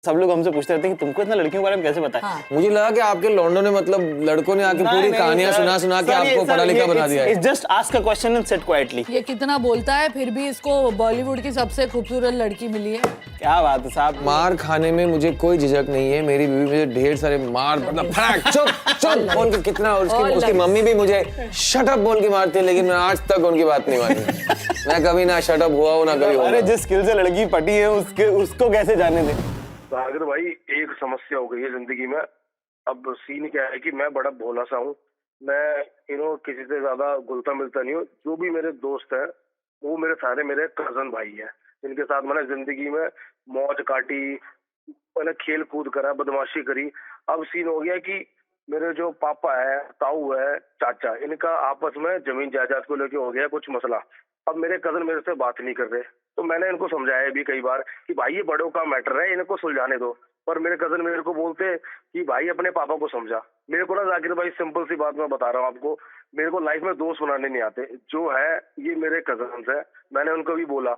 सब लोग हमसे पूछते रहते हैं कि तुमको इतना लड़कियों के बारे में कैसे पता है? हाँ। मुझे लगा कि आपके लॉन्डो ने मतलब लड़कों ने आके पूरी कहानियां सुना के आपको पढ़ा लिखा बना दिया है। Just ask a question and sit quietly. ये कितना बोलता है फिर भी इसको बॉलीवुड की सबसे खूबसूरत लड़की मिली है। क्या बात है साहब। मार खाने में मुझे कोई झिझक नहीं है। मेरी बीवी मुझे ढेर सारे मार मतलब फड़क चुप बोल के कितना, उसकी मम्मी भी मुझे शट अप बोल के मारती है, लेकिन मैं आज तक उनकी बात नहीं मानी। मैं कभी ना शट अप हुआ हूं ना कभी हुआ। अरे जिस स्किल से लड़की पटी है उसको कैसे जाने दे। सागर भाई एक समस्या हो गई है जिंदगी में। अब सीन क्या है कि मैं बड़ा भोला सा हूँ। मैं किसी से ज्यादा घुलता मिलता नहीं हूँ। जो भी मेरे दोस्त हैं वो मेरे कजन भाई हैं, जिनके साथ मैंने जिंदगी में मौज काटी, मैंने खेल कूद करा, बदमाशी करी। अब सीन हो गया कि मेरे जो पापा है, ताऊ है, चाचा, इनका आपस में जमीन जायदाद को लेके हो गया कुछ मसला। अब मेरे कजन मेरे से बात नहीं कर रहे, तो मैंने इनको समझाया भी कई बार कि भाई ये बड़ों का मैटर है, इनको सुलझाने दो। पर मेरे कजन मेरे को बोलते कि भाई अपने पापा को समझा। मेरे को ना जाकिर भाई सिंपल सी बात मैं बता रहा हूँ आपको, मेरे को लाइफ में दोस्त बनाने नहीं आते। जो है ये मेरे कजन है। मैंने उनको भी बोला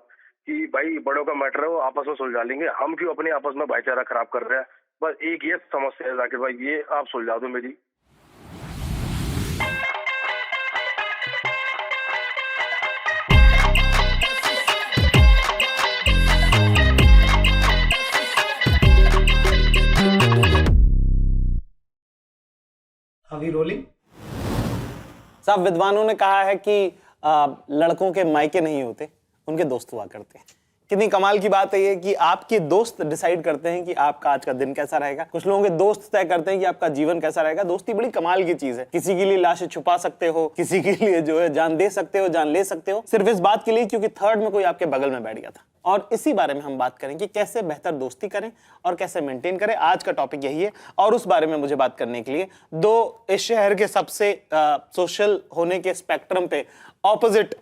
कि भाई बड़ों का मैटर है, वो आपस में सुलझा लेंगे, हम क्यों अपने आपस में भाईचारा खराब कर रहे हैं। बस एक ये समस्या है जाकिर भाई, ये आप सुलझा दो मेरी। अभी रोलिंग। साहब विद्वानों ने कहा है कि लड़कों के मायके नहीं होते, उनके दोस्त हुआ करते हैं। कितनी कमाल की बात है ये कि आपके दोस्त डिसाइड करते हैं कि आपका आज का दिन कैसा रहेगा। कुछ लोगों के दोस्त तय करते हैं कि आपका जीवन कैसा रहेगा। दोस्ती बड़ी कमाल की चीज है। किसी के लिए लाशें छुपा सकते हो, किसी के लिए जो है जान दे सकते हो, जान ले सकते हो, सिर्फ इस बात के लिए क्योंकि थर्ड में कोई आपके बगल में बैठ गया था। और इसी बारे में हम बात करें कि कैसे बेहतर दोस्ती करें और कैसे मेंटेन करें। आज का टॉपिक यही है और उस बारे में मुझे बात करने के लिए दो इस शहर के सबसे सोशल होने के स्पेक्ट्रम पे opposite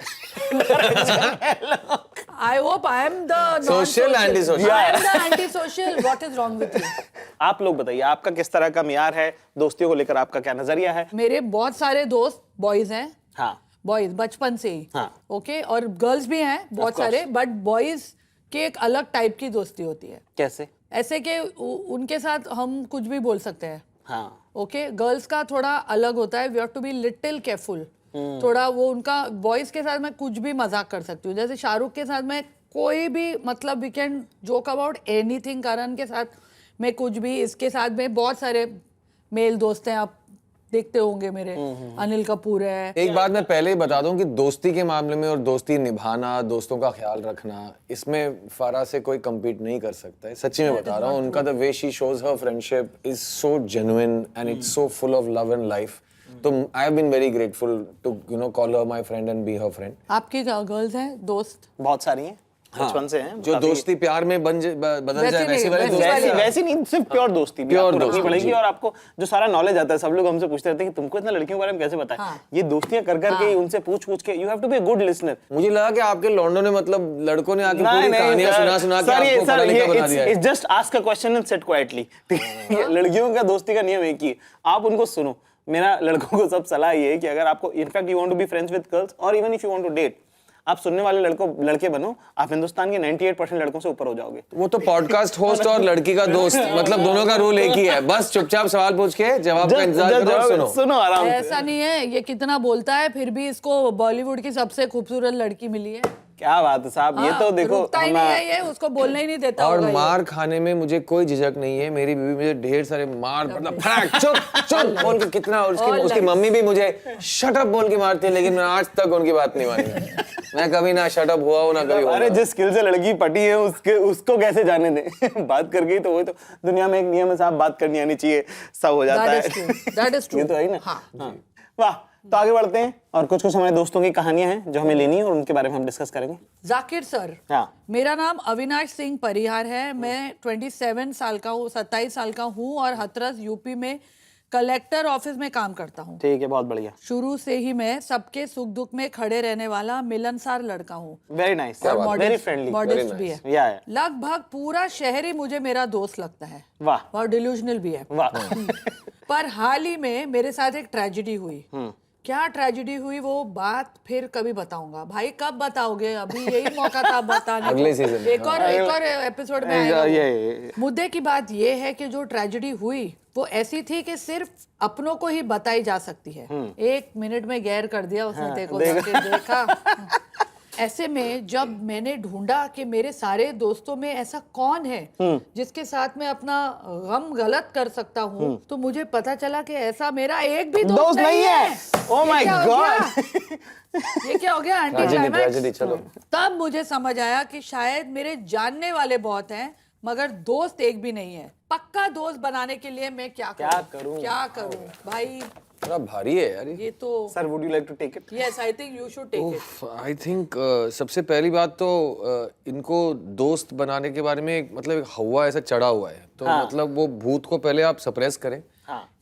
I hope I am the Social anti-social. I am the anti-social. What is wrong with you? आप लोग बताइए आपका किस तरह का मियार है, दोस्तियों को लेकर आपका क्या नजरिया है? मेरे बहुत सारे दोस्त बॉयज हैं। हाँ, बॉयज बचपन से ही। हाँ। ओके, और गर्ल्स भी हैं बहुत सारे, बट बॉयज के एक अलग टाइप की दोस्ती होती है। कैसे? ऐसे कि उनके साथ हम कुछ भी बोल सकते हैं। हाँ, ओके, गर्ल्स का थोड़ा अलग होता है। We have to be little careful. थोड़ा वो उनका, बॉयज के साथ मैं कुछ भी मजाक कर सकती हूँ। जैसे शाहरुख के साथ मैं कोई भी मतलब we can joke about anything. Karan के साथ मैं कुछ भी, इसके साथ में बहुत सारे मेल दोस्त हैं, आप देखते होंगे मेरे। अनिल कपूर है। एक बात मैं पहले ही बता दूं कि दोस्ती के मामले में और दोस्ती निभाना, दोस्तों का ख्याल रखना, इसमें फारा से कोई कम्पीट नहीं कर सकता है। सच्ची में बता रहा हूँ, उनका the way she shows her friendship is so genuine and it's so full of love and life. तो I have been very grateful to call her my friend and be her friend. आपकी girls हैं दोस्त? बहुत सारी हैं, बचपन से हैं। जो दोस्ती प्यार में बदल जाए वैसी वाली वैसी नहीं, सिर्फ प्योर दोस्ती भी प्योर आपको रखनी दोस्ती, पड़ेगी। जी। और आपको जो सारा नॉलेज आता है, सब लोग हमसे पूछते रहते हैं कि तुमको इतना लड़कियों के बारे में कैसे पता है? हाँ। ये दोस्तियां कर करके ही उनसे पूछ के you have to be a good listener. मुझे लगा कि आपके लॉन्डो ने मतलब लड़कों ने आके पूरी कहानियां सुना के आपको पढ़ा लिखा बना दिया है। Just ask a question and sit quietly. लड़कियों का दोस्ती का नियम एक ही है, आप उनको सुनो। मेरा लड़कों को सब सलाह ये है कि अगर आपको in fact you want to be friends with girls और even if you want to date, आप सुनने वाले लड़के बनो, आप हिंदुस्तान के 98% लड़कों से ऊपर हो जाओगे। वो तो पॉडकास्ट होस्ट और लड़की का दोस्त मतलब दोनों का रूल एक ही है, बस चुपचाप सवाल पूछ के जवाब का इंतजार करो और सुनो आराम से। ऐसा नहीं है, ये कितना बोलता है फिर भी इसको बॉलीवुड की सबसे खूबसूरत लड़की मिली है। क्या बात है साहब, ये तो देखो रुकता ही नहीं है ये, उसको बोलने ही नहीं देता और होगा ये। मार खाने में मुझे कोई झिझक नहीं है। मेरी बीवी मुझे ढेर सारे मार मतलब फड़क चुप बोल के कितना, उसकी मम्मी भी मुझे शट अप बोल के मारती है, लेकिन मैं आज तक उनकी बात नहीं मानी। मैं कभी ना शट अप हुआ हूं ना कभी हुआ। अरे जिस स्किल से लड़की पटी है उसको कैसे जाने दे। बात कर गई तो वही तो दुनिया में एक नियम है साहब, बात करनी आनी चाहिए, सब हो जाता है। That is true. ये तो है ना। हाँ। वाह, तो आगे बढ़ते हैं और कुछ हमारे दोस्तों की कहानियां हैं जो हमें लेनी है और उनके बारे में हम डिस्कस करेंगे। जाकिर सर, हाँ। मेरा नाम अविनाश सिंह परिहार है। मैं 27 साल का हूँ, 27 साल का हूँ और हाथरस यूपी में कलेक्टर ऑफिस में काम करता हूँ। ठीक है, बहुत बढ़िया। शुरू से ही मैं सबके सुख दुख में खड़े रहने वाला मिलनसार लड़का हूँ। वेरी नाइस, और वेरी फ्रेंडली, मॉडेस्ट भी है। या लगभग पूरा शहर ही मुझे मेरा दोस्त लगता है। वाह, और डिल्यूजनल भी है। वाह। पर हाल ही में मेरे साथ एक ट्रेजेडी हुई क्या ट्रेजेडी हुई वो बात फिर कभी बताऊंगा भाई। कब बताओगे? अभी यही मौका था बताने को। अगले season में, एक और एपिसोड में आएगा वो। मुद्दे की बात ये है कि जो ट्रेजेडी हुई वो ऐसी थी कि सिर्फ अपनों को ही बताई जा सकती है। 1 मिनट में गैर कर दिया उसने। देखा ऐसे में जब मैंने ढूंढा कि मेरे सारे दोस्तों में ऐसा कौन है जिसके साथ मैं अपना गम गलत कर सकता हूँ, तो मुझे पता चला कि ऐसा मेरा एक भी दोस्त नहीं है। ओह माय गॉड, ये क्या हो गया? Anti tragedy climax. चलो। तब मुझे समझ आया कि शायद मेरे जानने वाले बहुत हैं मगर दोस्त एक भी नहीं है। पक्का दोस्त बनाने के लिए मैं क्या करूं भाई? थोड़ा भारी है यार ये तो sir would you like to take it? Yes, I think you should take it. I think सबसे पहली बात तो इनको दोस्त बनाने के बारे में मतलब एक हवा ऐसा चढ़ा हुआ है, तो मतलब वो भूत को पहले आप सप्रेस करें।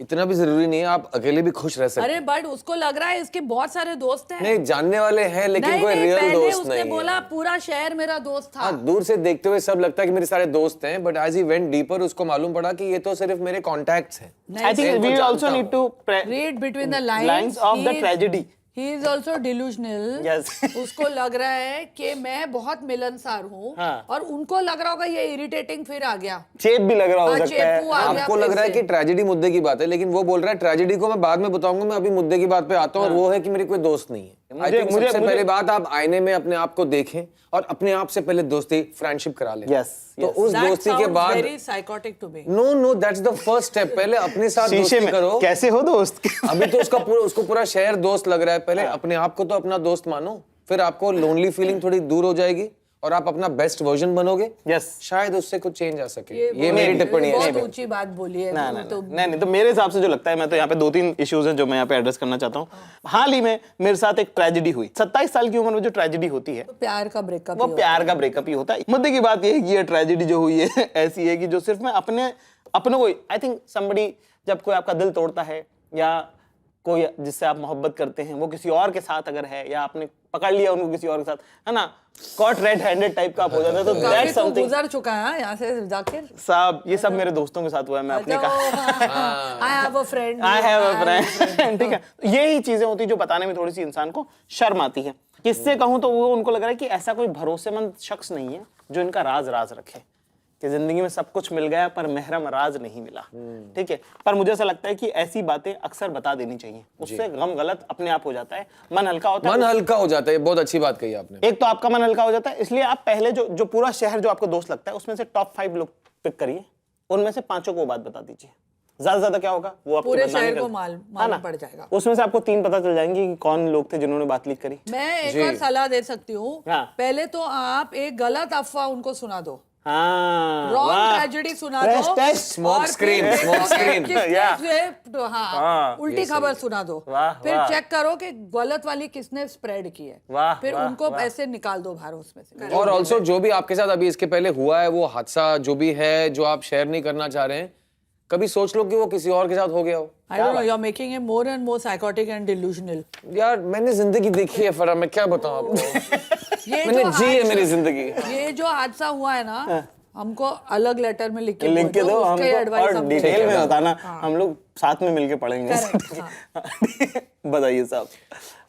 इतना भी जरूरी नहीं है, आप अकेले भी खुश रह सकते अरे बट उसको लग रहा है इसके बहुत सारे दोस्त हैं। नहीं, जानने वाले हैं लेकिन कोई रियल पहले दोस्त उसने नहीं बोला है। पूरा शहर मेरा दोस्त था। हाँ, दूर से देखते हुए सब लगता है कि मेरे सारे दोस्त हैं, but as he went deeper उसको मालूम पड़ा कि ये तो सिर्फ मेरे कॉन्टैक्ट्स हैं। I think we also need to read between the lines of the tragedy. He is also delusional. Yes. उसको लग रहा है कि मैं बहुत मिलनसार हूँ और उनको लग रहा होगा ये इरिटेटिंग फिर आ गया। चेप भी लग रहा हो सकता है। चेपू आ गया आपको फिर लग रहा है से। कि ट्रेजेडी मुद्दे की बात है, लेकिन वो बोल रहा है ट्रेजेडी को मैं बाद में बताऊंगा, मैं अभी मुद्दे की बात पे आता हूँ। और वो है कि मेरे कोई दोस्त नहीं है। सबसे पहले बात, आप आईने में अपने आप को देखें और अपने आप से पहले दोस्ती फ्रेंडशिप करा लें। Yes, तो उस That दोस्ती के sounds बाद very psychotic to me. No that's the first step. पहले अपने साथ शीशे दोस्ती में करो। कैसे हो दोस्त? अभी तो उसको पूरा शहर दोस्त लग रहा है। पहले अपने आप को तो अपना दोस्त मानो, फिर आपको लोनली फीलिंग थोड़ी दूर हो जाएगी और आप अपना बेस्ट वर्जन बनोगे। यस, शायद उससे कुछ चेंज आ सके। ये मेरी टिप्पणी है। बहुत ऊंची बात बोली है। नहीं, तो मेरे हिसाब से जो लगता है, मैं तो यहाँ पे 2-3 इश्यूज हैं जो मैं यहाँ पे एड्रेस करना चाहता हूँ। हाल ही में मेरे साथ एक ट्रेजेडी हुई। 27 साल की उम्र में जो ट्रेजेडी होती है प्यार का ब्रेकअप, वो प्यार का ब्रेकअप ही होता है। मुद्दे की बात ये है कि ये ट्रेजेडी जो हुई है ऐसी है कि जो सिर्फ मैं अपने को, आई थिंक समबडी, जब कोई आपका दिल तोड़ता है या कोई जिससे आप मोहब्बत करते हैं वो किसी और के साथ अगर है, या आपने पकड़ लिया उनको किसी और के साथ, है ना, कॉट रेड हैंडेड टाइप का आप हो जाता है, तो दैट्स समथिंग। गुजर चुका है यहाँ से जाकिर साहब। ये सब मेरे दोस्तों के साथ हुआ है। मैं अपने I have a friend, I have a friend, ठीक है। यही चीजें होती है जो बताने में थोड़ी सी इंसान को शर्म आती है। किससे कहूं तो वो उनको लग रहा है कि ऐसा कोई भरोसेमंद शख्स नहीं है जो इनका राज रखे, कि जिंदगी में सब कुछ मिल गया पर महरम राज नहीं मिला, ठीक है। पर मुझे ऐसा लगता है कि ऐसी बातें अक्सर बता देनी चाहिए, उससे गम गलत अपने आप हो जाता है, मन हल्का होता है। मन हल्का हो जाता है, बहुत अच्छी बात कही आपने। एक तो आपका मन हल्का हो जाता है, इसलिए आप पहले जो पूरा शहर जो आपको दोस्त लगता है उसमें से टॉप 5 लोग पिक करिए, उनमें से 5 को बात बता दीजिए। ज्यादा क्या होगा, वो आपको पूरे शहर को मालूम पड़ जाएगा। उसमें से आपको 3 पता चल जाएंगे कि कौन लोग थे जिन्होंने बात लीक करी। मैं एक और सलाह दे सकती हूँ। पहले तो आप एक गलत अफवाह उनको सुना दो, रॉन्ग ट्रेजेडी सुना दो, स्मोक स्क्रीन उल्टी खबर सुना दो, फिर चेक करो कि गलत वाली किसने स्प्रेड की है, फिर उनको ऐसे निकाल दो बाहर उसमें से। और ऑल्सो जो भी आपके साथ अभी इसके पहले हुआ है, वो हादसा जो भी है जो आप शेयर नहीं करना चाह रहे हैं, कभी सोच लो कि वो किसी और के साथ हो गया हो। I don't know, you're making him more and more psychotic and delusional. यार मैंने जिंदगी देखी है फरा, मैं क्या बताऊं आपको। मैंने जी है मेरी जिंदगी। ये जो हादसा हुआ है ना, हमको अलग लेटर में लिख के दो हमको, और डिटेल में बताना, हम लोग साथ में मिलके पढ़ेंगे। बताइए साहब,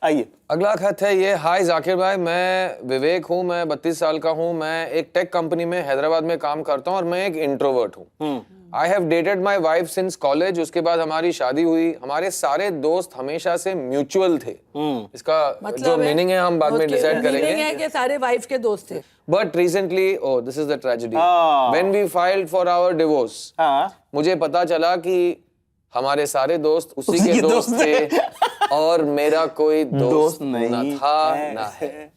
आइए। अगला खत है ये। हाय जाकिर भाई, मैं विवेक हूँ, मैं 32 साल का हूँ, मैं एक टेक कंपनी में हैदराबाद में काम करता हूँ और मैं एक इंट्रोवर्ट हूँ। I have dated my wife since college, उसके बाद हमारी शादी हुई। हमारे सारे दोस्त हमेशा से म्यूचुअल थे। इसका मतलब जो मीनिंग है हम बाद में डिसाइड करेंगे। मीनिंग है कि सारे वाइफ के दोस्त थे। But recently, oh this is the tragedy, when we filed for our divorce, मुझे पता चला कि हमारे सारे दोस्त उसी के दोस्त थे और मेरा कोई दोस्त नहीं था ना है।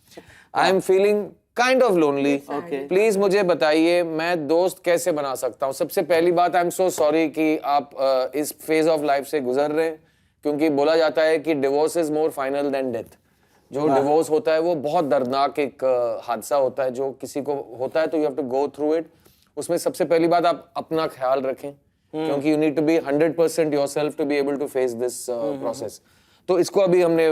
I am feeling kind of lonely. Please मुझे बताइए मैं दोस्त कैसे बना सकता हूँ। सबसे पहली बात, आई एम सो सॉरी कि आप इस फेज ऑफ लाइफ से गुजर रहे हैं, क्योंकि बोला जाता है कि divorce is more final than death. जो डिवोर्स होता है वो बहुत दर्दनाक एक हादसा होता है जो किसी को होता है, तो you have to go through it. उसमें सबसे पहली बात, आप अपना ख्याल रखें, क्योंकि you need to be 100% yourself to be able to face this process. तो इसको अभी हमने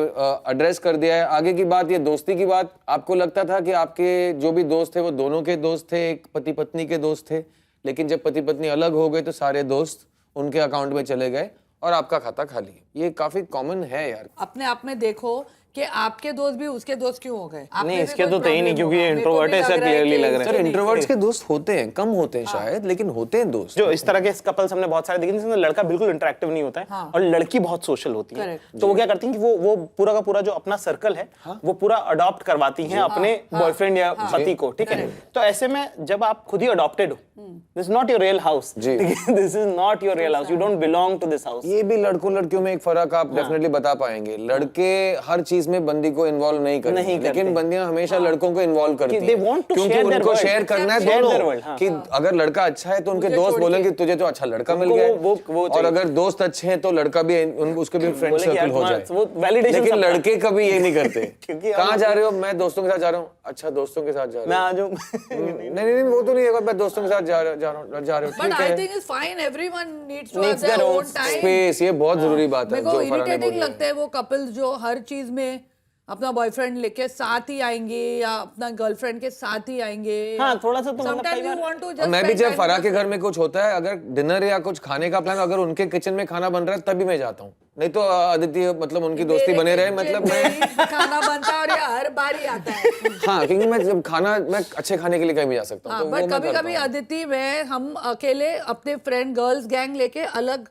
एड्रेस कर दिया है। आगे की बात, ये दोस्ती की बात, आपको लगता था कि आपके जो भी दोस्त थे वो दोनों के दोस्त थे, एक पति पत्नी के दोस्त थे, लेकिन जब पति पत्नी अलग हो गए तो सारे दोस्त उनके अकाउंट में चले गए और आपका खाता खाली है। ये काफी कॉमन है यार। अपने आप में देखो कि आपके दोस्त भी उसके दोस्त क्यों हो गए? आपने नहीं, भी इसके कोई तो थे ही नहीं, problem क्योंकि ये होगा। मेरे को introvert भी है, ऐसा लग रहा है clearly कि लग रहा है। सर इसके इंट्रोवर्ट्स के दोस्त होते हैं, कम होते हैं शायद, लेकिन होते हैं दोस्त। जो इस तरह के कपल्स हमने बहुत सारे देखे जिसमें लड़का बिल्कुल इंटरेक्टिव नहीं होता है हाँ। और लड़की बहुत सोशल होती है। Correct। तो वो क्या करती हैं कि वो पूरा का पूरा जो अपना सर्कल है वो पूरा अडॉप्ट करवाती हैं अपने बॉयफ्रेंड या पति को, ठीक है। तो ऐसे में जब आप खुद ही अडॉप्टेड हो, this is not your real house, this is not your real house, you don't belong to this house. ये भी लड़कों लड़कियों में एक फर्क आप डेफिनेटली बता पाएंगे। लड़के हर चीज में बंदी को इन्वॉल्व नहीं करते, लेकिन बंदियां हमेशा लड़कों को इन्वॉल्व करती they हैं, want to क्योंकि share their उनको world. शेयर करना है Share their दोनों, world, हाँ। कि अगर लड़का अच्छा है तो उनके दोस्त बोलेंगे तुझे तो अच्छा लड़का मिल गया वो और अगर दोस्त अच्छे हैं तो लड़का भी उसके भी फ्रेंड बोले कि सर्कल हो यार जाए। वो validation लेकिन सबका। लड़के कभी ये नहीं करते। क्योंकि कहाँ जा रहे हो? मैं दोस्तों के साथ जा रहा हूँ। अच्छा दोस्तों के साथ जा मैं रहे आ जाऊं। हो? नहीं वो तो नहीं है, मैं दोस्तों के साथ जा रहे हो, But ठीक I है। think it's fine. Everyone needs to Needs have their their own own time. Space, ये बहुत जरूरी बात है मेरे को जो फरहान ने इरिटेटिंग बोली है। लगता है वो कपल्स जो हर चीज में अपना बॉयफ्रेंड लेके साथ ही आएंगे या अपना गर्लफ्रेंड के साथ ही आएंगे। हाँ, थोड़ा सा तो मतलब Sometimes कई you बार- want to और just मैं भी spend जब time फराह with के your घर में कुछ होता है, अगर डिनर या कुछ खाने का प्लान, अगर उनके किचन में खाना बन रहा है तभी मैं जाता हूँ, नहीं तो अदिति मतलब उनकी दोस्ती बने रहे, मतलब मैं खाना बनता है और ये हर बार ही आता है। हाँ, क्योंकि मैं जब खाना मैं अच्छे खाने के लिए कहीं भी जा सकता हूँ, हाँ, तो वो बट मैं कभी करता कभी हूँ। अदिति में हम अकेले अपने फ्रेंड गर्ल्स गैंग लेके अलग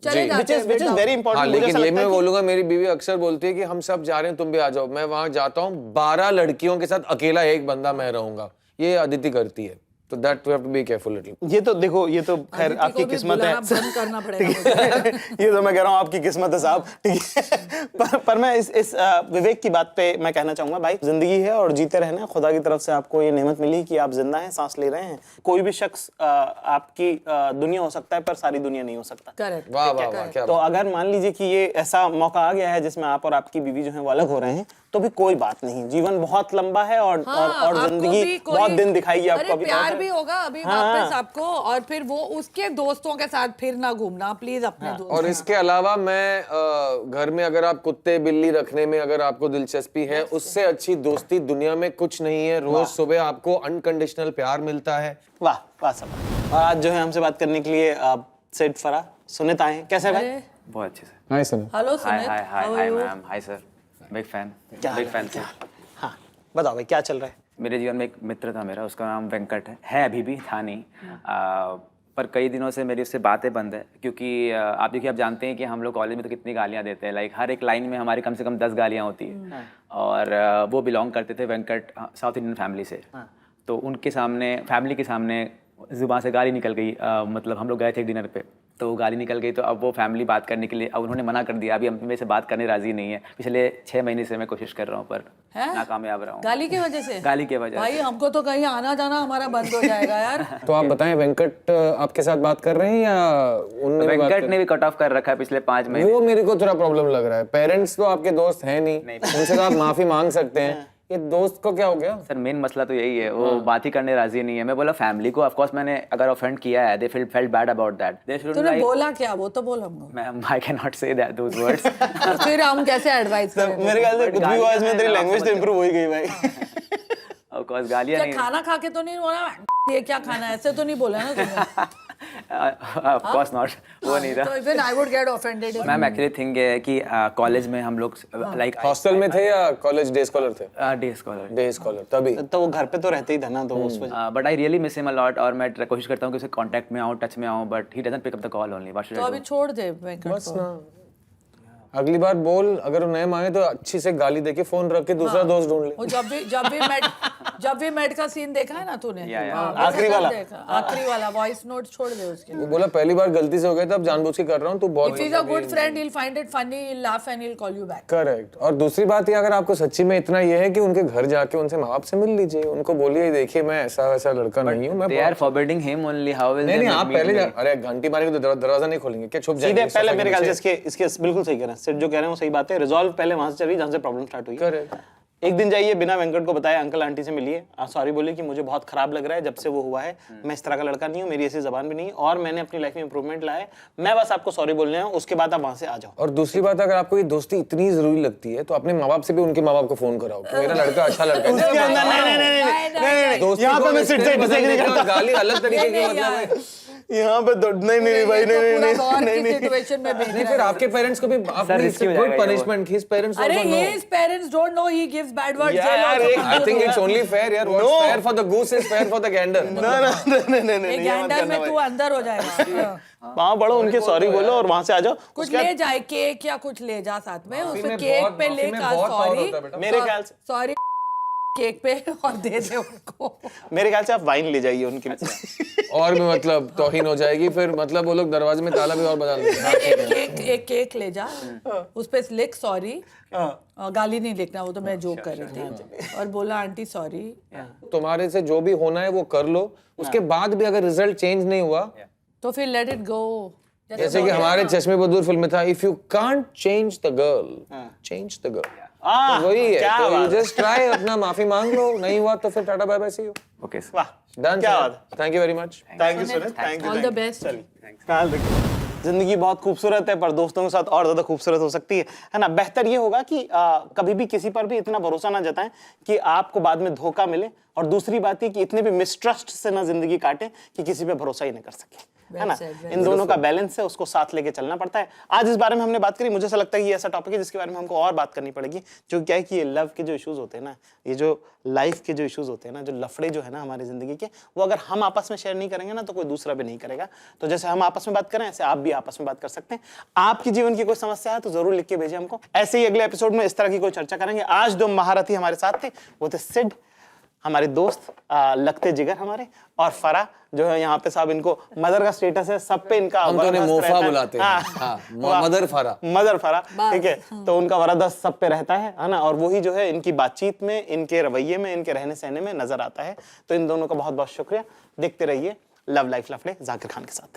चले जी। जाते हैं। which is very हाँ, important। मुझे लेकिन ऐसा ये लगता मैं है कि- बोलूंगा, मेरी बीवी अक्सर बोलती है कि हम सब जा रहे हैं तुम भी आ जाओ। मैं वहां जाता हूँ, 12 लड़कियों के साथ अकेला एक बंदा मैं रहूंगा, ये अदिति करती है। तो that we have to be careful little. ये तो देखो, ये तो खैर अदिति आपकी को भी किस्मत है। बुलाना बंद करना पड़ेगा मुझे। ये तो मैं कह रहा हूँ आपकी किस्मत है साहब, ठीक है। पर मैं इस विवेक की बात पे मैं कहना चाहूंगा, भाई जिंदगी है और जीते रहना। खुदा की तरफ से आपको ये नेमत मिली कि आप जिंदा हैं, सांस ले रहे हैं। कोई भी शख्स आपकी दुनिया हो सकता है पर सारी दुनिया नहीं हो सकता। करेक्ट। वाह वाह वाह, क्या तो अगर मान लीजिए कि ये ऐसा मौका आ गया है जिसमें आप और आपकी बीवी जो है वो अलग हो रहे हैं, तो भी कोई बात नहीं। जीवन बहुत लंबा है और आपको जिंदगी भी कोई- बहुत दिन दिखाएगी आपको। अरे अभी प्यार भी होगा अभी हाँ। वापस आपको, और फिर वो उसके दोस्तों के साथ फिर ना घूमना प्लीज अपने दोस्त। और इसके अलावा मैं घर में अगर आप कुत्ते बिल्ली रखने में अगर आपको दिलचस्पी है, उससे अच्छी दोस्ती दुनिया में कुछ नहीं है। रोज सुबह आपको अनकंडीशनल प्यार मिलता है। वाह वाह सब। और आज जो है हमसे बात करने के लिए सेड फरा सुनीता हैं। कैसे भाई? अरे, बहुत अच्छे से। Hi sir. Hello hi Sunit, hi hi how are hi you? Ma'am, hi sir, big fan, big fan से। हाँ बताओ भाई, क्या चल रहा है? मेरे जीवन में एक मित्र था मेरा, उसका नाम वेंकट है अभी भी, था नहीं। पर कई दिनों से मेरी उससे बातें बंद है, क्योंकि आप देखिए, आप जानते हैं कि हम लोग कॉलेज में तो कितनी गालियाँ देते हैं। लाइक हर एक लाइन में हमारी कम से कम 10 गालियाँ होती है। और वो बिलोंग करते थे वेंकट साउथ इंडियन फैमिली से। तो उनके सामने, फैमिली के सामने जुबान से गाली निकल गई। मतलब हम लोग गए थे डिनर पे, तो गाली निकल गई। तो अब वो फैमिली बात करने के लिए, अब उन्होंने मना कर दिया। अभी मेरे से बात करने राजी नहीं है। पिछले 6 महीने से मैं कोशिश कर रहा हूँ पर हैं? नाकामयाब रहा हूँ। गाली की वजह से? गाली की वजह भाई से। हमको तो कहीं आना जाना हमारा बंद हो जाएगा यार। तो आप बताएं, वेंकट आपके साथ बात कर रहे हैं या उनने भी बात वेंकट ने भी कट ऑफ कर रखा है पिछले 5 महीने। वो मेरे को थोड़ा प्रॉब्लम लग रहा है। पेरेंट्स तो आपके दोस्त हैं नहीं, उनसे तो आप माफी मांग सकते हैं, ये दोस्त को क्या हो गया? सर मेन मसला तो यही है, वो बात ही करने राजी नहीं है। मैं बोला फैमिली को, ऑफ कोर्स मैंने अगर ऑफेंड किया है, they felt bad about that. They should तूने बोला क्या? वो तो बोल हमको। Ma'am, I can not say that those words. फिर हम कैसे एडवाइस करें? मेरे ख्याल से कुछ भी वॉइस में तेरी गालियाँ लैंग्वेज तो हैं, इंप्रूव हो ही गई भाई। ऑफ कोर्स गालियां क्या नहीं। खाना खा के तो नहीं बोला ये क्या खाना है? ऐसे तो नहीं बोला ना तुमने? ऑफ कोर्स नॉट, वो नहीं था। तो फिर I would get offended. Ma'am actually thing है कि कॉलेज में हम लोग लाइक हॉस्टल में थे या कॉलेज डे स्कॉलर थे? Day scholar. डे स्कॉलर तभी। तो वो घर पे तो रहते ही था ना, तो उस वजह। But I really miss him a lot. और मैं कोशिश करता हूँ कि उससे कांटेक्ट में आऊँ, टच में आऊँ, but he doesn't pick up the call only. What should तो आई अभी डू? छोड़ दे वेंकट को। अगली बार बोल, अगर वो नहीं माने तो अच्छी से गाली देके फोन रख के दूसरा दोस्त ढूंढ ले। वो जब भी मेड का सीन देखा है ना तूने? या। हाँ, आखिरी वाला। आखिरी वाला वॉइस नोट छोड़ दे उसके। वो बोला पहली बार गलती से हो गया था, अब जानबूझ के कर रहा हूँ, तू बहुत If he's a good friend, he'll find it funny, he'll laugh and he'll call you back. Correct. और दूसरी बात ये, अगर आपको सच्ची में इतना ये है कि उनके घर जाके उनसे माँ बाप से मिल लीजिए, उनको बोलिए देखिए मैं ऐसा वैसा लड़का नहीं हूँ, मैं They are forbidding him only. How will नहीं they नहीं, not आप meet पहले me? अरे घंटी मारेंगे तो दरवाजा नहीं खोलेंगे क्या? छुप सीधे जाएंगे पहले सोफे मेरे के ख्याल से नीचे? इसके बिल्कुल सही कह रहे हैं सिर्फ जो कह रहे हैं वो सही बात है। रिजॉल्व पहले वहां से चल रही जहां से प्रॉब्लम स्टार्ट हुई। करेक्ट। एक दिन जाइए, बिना वेंकट को बताए अंकल आंटी से मिलिए, सॉरी बोलिए कि मुझे बहुत खराब लग रहा है जब से वो हुआ है, मैं इस तरह का लड़का नहीं हूँ, मेरी ऐसी जबान भी नहीं और मैंने अपनी लाइफ में इंप्रूवमेंट लाया है, मैं बस आपको सॉरी बोलने आया हूं, उसके बाद आप वहां से आ जाओ। और दूसरी बात, अगर आपको ये दोस्ती इतनी जरूरी लगती है तो अपने माँ बाप से भी उनके माँ बाप को फोन कराओ कि मेरा लड़का अच्छा लड़का उसके अंदर है। नहीं दोस्ती यहाँ पे को मैं सिट से respect डिसएग्री बदलने का करता हूं। गाली अलग तरीके की नहीं मतलब यार। है। यहाँ पे तो नहीं भाई, नहीं सिचुएशन में भेज नहीं, रहा फिर है। आपके पेरेंट्स को भी आपने risky हो गुड जाएगा ये punishment, his parents are also no. his parents don't know he gives bad words. यार, They एक- also I think it's only fair यार, what's No. fair for the goose is fair for the gander। ये नहीं, Gander में तू अंदर हो जाएगा। वहां बढ़ो, उनके सॉरी बोलो और वहां से आ जाओ। कुछ ले जाए, केक या कुछ ले जा साथ में, उसपे केक पे लिख सॉरी, मेरे ख्याल से सॉरी केक पे और दे दे उनको। मेरे ख्याल से आप वाइन ले जाइए उनके लिए। और भी मतलब तौहीन हो जाएगी, फिर मतलब वो लोग दरवाजे में ताला भी और बदल देंगे। एक केक ले जा, उस पे लिख सॉरी, गाली नहीं लिखना, वो तो मैं जोक कर रही थी, और बोला आंटी सॉरी। तुम्हारे से जो भी होना है वो कर लो, उसके बाद भी अगर रिजल्ट चेंज नहीं हुआ, तो फिर लेट इट गो। जैसे कि हमारे चश्मे बदूर फिल्म में था, if you can't change the girl, change the girl. वही है, क्या तो बात यू जस्ट ट्राई, अपना माफी मांग लो, नहीं हुआ तो फिर tata bye bye, see you. Okay वाह, डन, क्या बात है। Thank you very much. Thank you Suresh, thank you, All the best. चलिए ख्याल रखिए। जिंदगी बहुत खूबसूरत है, पर दोस्तों के साथ और ज्यादा खूबसूरत हो सकती है ना। बेहतर ये होगा कि कभी भी किसी पर भी इतना भरोसा ना जताएं कि आपको बाद में धोखा मिले, और दूसरी बात ये कि इतने भी मिसट्रस्ट से ना जिंदगी काटे कि किसी पे भरोसा ही नहीं कर सके, है ना। इन दोनों का बैलेंस है, उसको साथ लेके चलना पड़ता है। आज इस बारे में हमने बात करी, मुझे ऐसा लगता है कि ये ऐसा टॉपिक है जिसके बारे में हमको और बात करनी पड़ेगी। जो क्या है कि ये लव के जो इश्यूज होते हैं ना, ये जो लाइफ के जो इश्यूज होते हैं ना, जो लफड़े जो है ना हमारी जिंदगी के, वो अगर हम आपस में शेयर नहीं करेंगे ना, तो कोई दूसरा भी नहीं करेगा। तो जैसे हम आपस में बात करें, ऐसे आप भी आपस में बात कर सकते हैं। आपके जीवन की कोई समस्या है तो जरूर लिख के भेजिए हमको। ऐसे ही अगले एपिसोड में इस तरह की कोई चर्चा करेंगे। आज जो महारथी हमारे साथ थे वो थे सिड, हमारे दोस्त लगते जिगर हमारे, और फरा जो है यहाँ पे साहब, इनको मदर का स्टेटस है, सब पे इनका हम तो उन्हें वरदस्त मोफा रहता है। बुलाते हैं। हाँ, हाँ, वाह। मदर फरा। मदर फरा, ठीक है। तो उनका वरदस्त सब पे रहता है ना, और वही जो है इनकी बातचीत में, इनके रवैये में, इनके रहने सहने में नजर आता है। तो इन दोनों का बहुत बहुत शुक्रिया। देखते रहिए लव लाइफ लफड़े जाकिर खान के साथ।